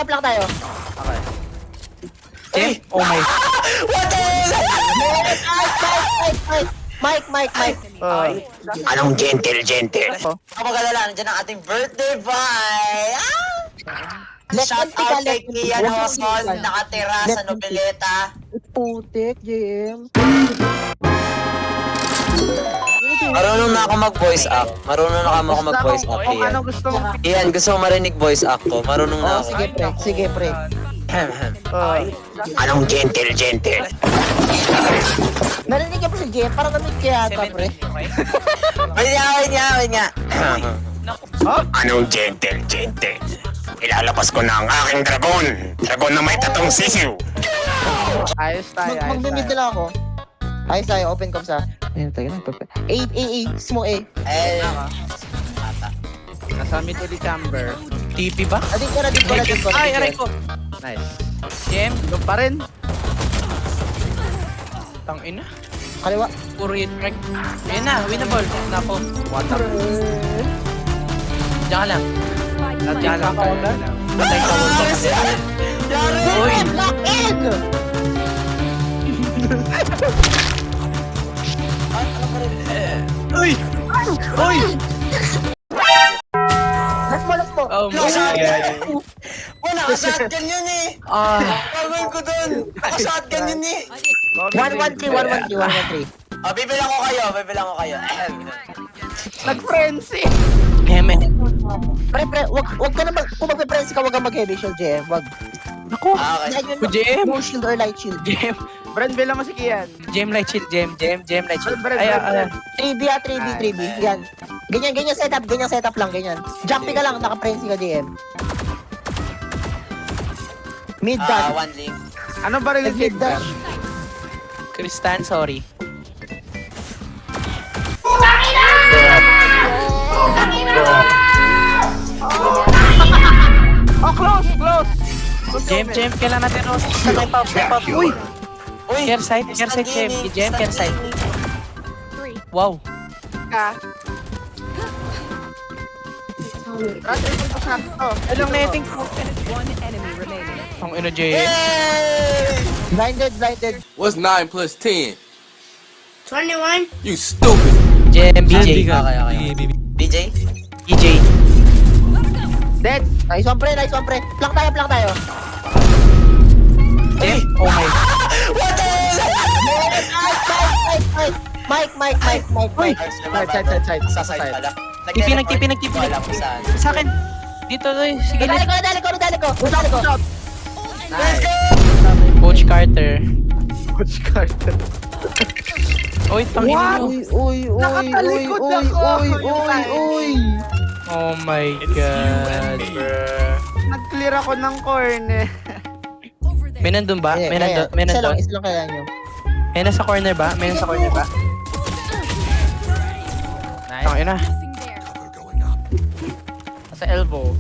Lang tayo. Okay. Eh? Oh my. What the hell? Mike. Anong gentle? Oh. Kapag alala, nandiyan ang ating birthday boy! Shout out kay Kian Osol, nakatira sa Noveleta. Putik, JM. Marunong na ako mag-voice act. Marunong na ako mag-voice act, Kung ano Ian. gusto mo. Ian, gusto mo marinig voice act ko? Marunong na ako. Sige, pre. Anong gentle? Narinig ka pa si JM, parang namig kaya ata, pre. Wait nga. Anong gentle? Ilalabas ko na ang aking dragon. Dragon na may tatong sisiw. Ayos tayo, ayos Mag-mimid tayo. na ako. Ayos tayo, open com sa... Ayun, tayo na. A, small A. Eh, Nasa mid ulit chamber. TP ba? Adin ko. Ay, aray ko. Nice. Jem, Doon pa rin. tang ina. Kaliwa. Puro hit track. Ayun na, winnable. Nako. Water. Diyan ka lang. Diyan lang. Patay ka mo. Uy! Lock in! Uy! Uy! Last mo. Oh my God. wala ka shotgun yun eh. Ah. Gagawin ko dun. Ako shotgun yun eh. 113. Bibilang ko kayo. Nag-frenzy. Heme. Pre, wag ka na kung magpe-friends ka, wag kang mag-heavy shield, JM. Wag. Ako. Okay. Yan Ku JM. Full shield or light shield. Jem. Brand, bilang mo si Kian. Jem light shield. Jem light shield. Brad. Ay. 3B. Yan. Ganyan setup lang, ganyan. Jumpy ka lang, naka-frenzy ka, JM. Mid dash. One link. Ano ba rin Mid dash. Kristan, sorry. Oh, close. Jem, kailan natin Rose? Sa may pop. Uy! Care side, Jem. Jem, care side. Wow. Ka. Rasa ito pa sakto. Anong netting po? Ang ino, Jem. Blinded. What's 9 plus 10? 21. You stupid. Jem, BJ. Okay. BJ? BJ. Dead. Nice one, pre. Plank tayo. Jem, oh my. What the hell? Mike. Side. Sa side pala. Tipi. Wala ko saan. Sa akin. Dito, sige. Dali ko. Nice. Coach Carter. Coach Carter. Uy, tangin mo. Uy. Nakatalikod ako. Oh my God, bro. Nag-clear ako ng corner. May nandun ba? May nandun? Isa lang kailangan nyo. May nasa corner ba? Nice. Tangin na. Sa elbow.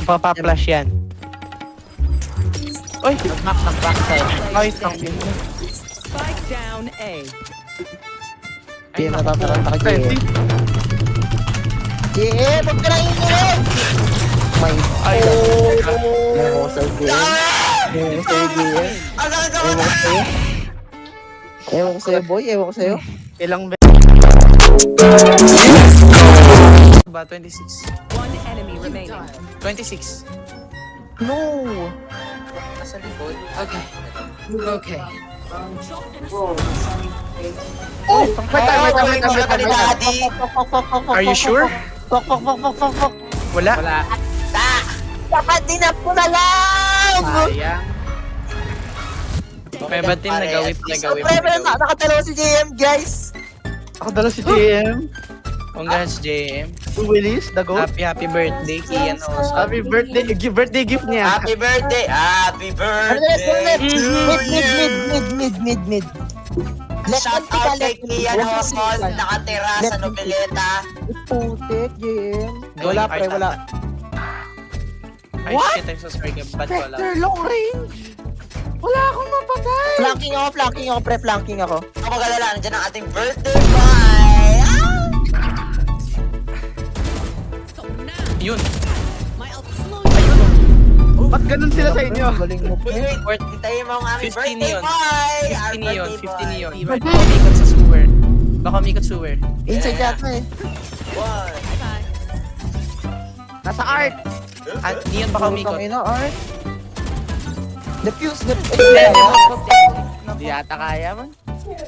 Papa-flash yan. Uy! Nag-knock ng backside. Ay, tangin mo. Spike down A. Hindi natataranta ka, JM. JM, huwag ka na ingin! May... Ay, Ewan ko sa'yo, JM. Ewan ko sa'yo, boy. Ewan ko sa'yo. Ilang ba? 26. One enemy remaining. 26. No! Nasa likod. Okay. Daddy. Are you sure? Fok. Wala? Wala. Dapat dinap ko na lang! Sayang. May bad team nagawip. Pre, nakatalawa si JM, guys! Ako dala si JM. Congrats, JM. Willis, the goat. Happy birthday, Kian also. Happy birthday. Birthday gift niya. Happy birthday Mid. Shout out kay Kian Osol, nakatira sa Noveleta. Putik, JM. Going Wala, hard pre, wala. ata. Ay, shit, I'm so sorry. Bad ko lang. Vector long range. Wala akong mapatay. Flanking ako. Kapag alala, nandiyan ang ating birthday boy! Yun. My ult slowly Ba't ganun sila sa inyo? Galing mo, pre. Wait, hintayin mo ang aming 15 birthday yun. boy! 50 neon, 50 neon. Baka umikot sa sewer. Baka umikot sewer. Inside yata eh. Nasa art. Ah, neon baka umikot. Tangina, Art. Defuse, Hindi yata kaya man.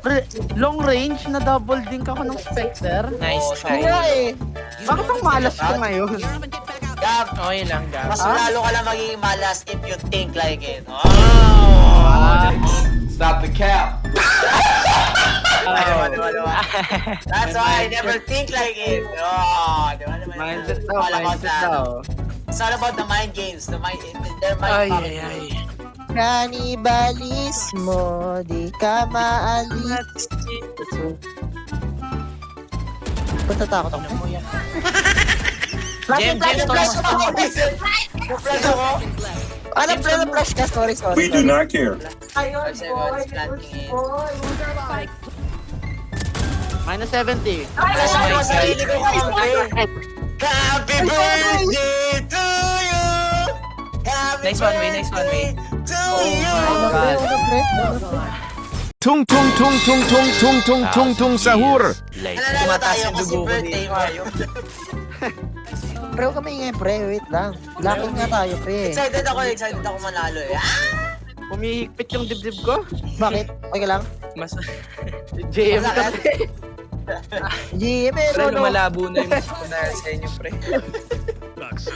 Pre, long range na double dink ako ng Spectre. Nice try. Kaya eh. Bakit ang malas ko ngayon? Gab, Okay lang, Gab. mas lalo ka lang magiging malas if you think like it. Oh! Stop the cap. That's why I never think like it. Oh, di ba naman? Mindset daw, All about mindset that. daw. It's all about the mind games. The mind, their Ay, mind ay, ay. Kanibalismo, di ka maalis. Ba't natakot ako? Flash, Jem, flash, Jem, flash, Flash ako. Ano, flash ka? Sorry. We do not care. 5 seconds, planting in. Minus 70. Flash ako sa sarili ko kampi. Happy birthday to you! Happy Nice one, Way. Nice one, Way. to you! Tung tung tung tung tung tung tung tung tung sahur. Nanalo Tumataas tayo yung kasi dugo ko birthday mo. Pre, huwag kami ingay, pre. Wait lang. Locking nga tayo, pre. Excited ako manalo eh. Humihigpit yung dibdib ko. Bakit? Okay ka lang? Mas, JM Masakit. kasi. GM eh, pre, no. lumalabo na yung mata ko dahil sa inyo, pre.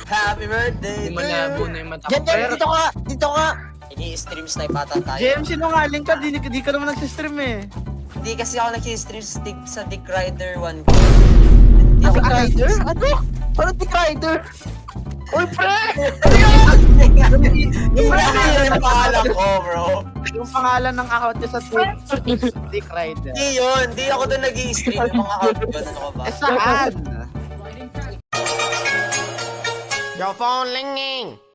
Happy birthday to Lumalabo you! na yung mata ko. Diyan, dito ka. Dito ka. Ini-stream snipe ata tayo. JM, sinungaling ka. Di ka naman nagsistream eh. Hindi kasi ako nag-stream sa Dick Rider 1. Dick Rider? Ano? Ano Dick Rider? Uy, pre! Yung pangalan ko, bro. Yung pangalan ng account niya sa Twitch, Dick Rider. Hindi yun. Hindi ako doon nag-i-stream. Yung mga account ko. Ano ko ba? Eh, saan? Your phone ringing.